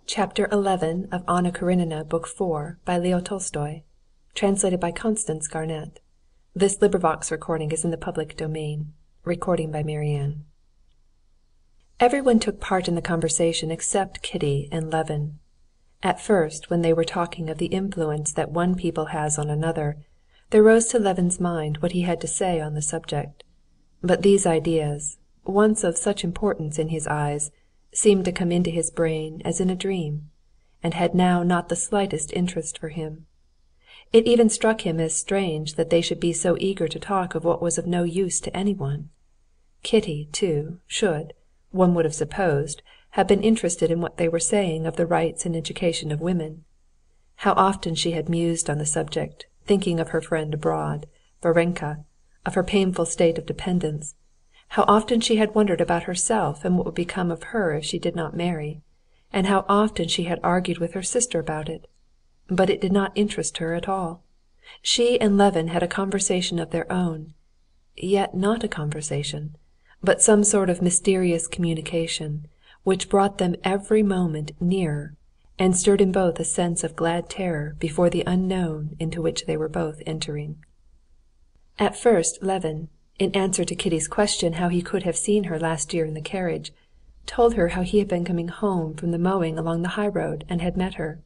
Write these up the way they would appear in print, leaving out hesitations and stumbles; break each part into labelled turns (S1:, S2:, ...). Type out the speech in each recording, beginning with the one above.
S1: Chapter 11 of Anna Karenina, Book 4, by Leo Tolstoy. Translated by Constance Garnett. This recording is in the public domain. Recording by Marianne. Everyone took part in the conversation except Kitty and Levin. At first, when they were talking of the influence that one people has on another, there rose to Levin's mind what he had to say on the subject. But these ideas, once of such importance in his eyes, seemed to come into his brain as in a dream, and had now not the slightest interest for him. It even struck him as strange that they should be so eager to talk of what was of no use to anyone. Kitty, too, should, one would have supposed, have been interested in what they were saying of the rights and education of women. How often she had mused on the subject, thinking of her friend abroad, Varenka, of her painful state of dependence. How often she had wondered about herself and what would become of her if she did not marry, and how often she had argued with her sister about it. But it did not interest her at all. She and Levin had a conversation of their own, yet not a conversation, but some sort of mysterious communication, which brought them every moment nearer, and stirred in both a sense of glad terror before the unknown into which they were both entering. At first Levin, in answer to Kitty's question how he could have seen her last year in the carriage, told her how he had been coming home from the mowing along the high-road and had met her.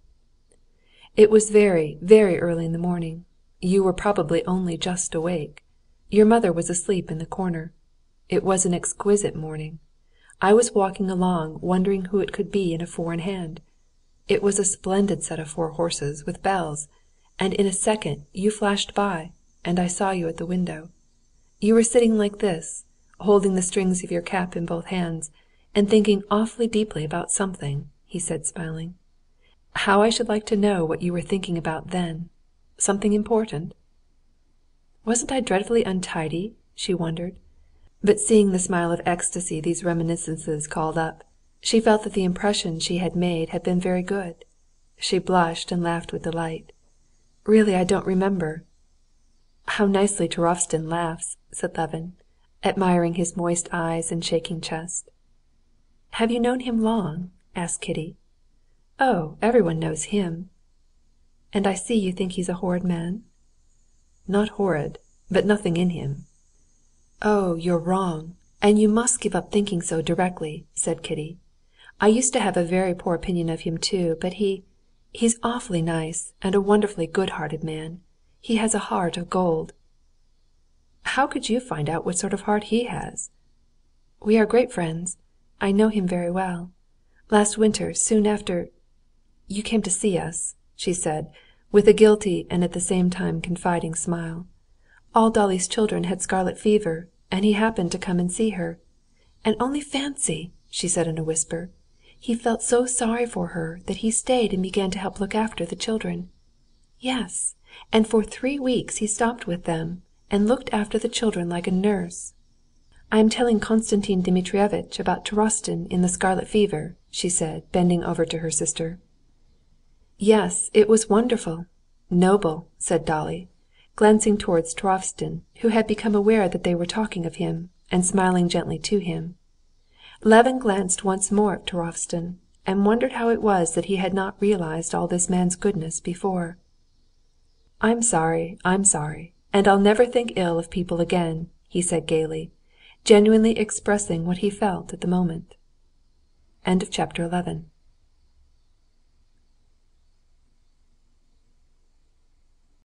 S1: "It was very, very early in the morning. You were probably only just awake. Your mother was asleep in the corner. It was an exquisite morning. I was walking along wondering who it could be in a four-in-hand. It was a splendid set of 4 horses with bells, and in a second you flashed by, and I saw you at the window. You were sitting like this, holding the strings of your cap in both hands, and thinking awfully deeply about something," he said, smiling. "How I should like to know what you were thinking about then. Something important?" "Wasn't I dreadfully untidy?" she wondered. But seeing the smile of ecstasy these reminiscences called up, she felt that the impression she had made had been very good. She blushed and laughed with delight. "Really, I don't remember." "How nicely Turovtsin laughs," said Levin, admiring his moist eyes and shaking chest. "Have you known him long?" asked Kitty. "Oh, everyone knows him." "And I see you think he's a horrid man?" "Not horrid, but nothing in him." "Oh, you're wrong, and you must give up thinking so directly," said Kitty. "I used to have a very poor opinion of him too, but he's awfully nice and a wonderfully good-hearted man. He has a heart of gold." "How could you find out what sort of heart he has?" "We are great friends. I know him very well. Last winter, soon after you came to see us," she said, with a guilty and at the same time confiding smile, "all Dolly's children had scarlet fever, and he happened to come and see her. And only fancy," she said in a whisper, "he felt so sorry for her that he stayed and began to help look after the children. Yes, and for 3 weeks he stopped with them, and looked after the children like a nurse. I am telling Konstantin Dmitrievitch about Turovtsin in the scarlet fever," she said, bending over to her sister. "Yes, it was wonderful, noble," said Dolly, glancing towards Turovtsin, who had become aware that they were talking of him, and smiling gently to him. Levin glanced once more at Turovtsin, and wondered how it was that he had not realized all this man's goodness before. I'm sorry, and I'll never think ill of people again," he said gaily, genuinely expressing what he felt at the moment. Chapter 12.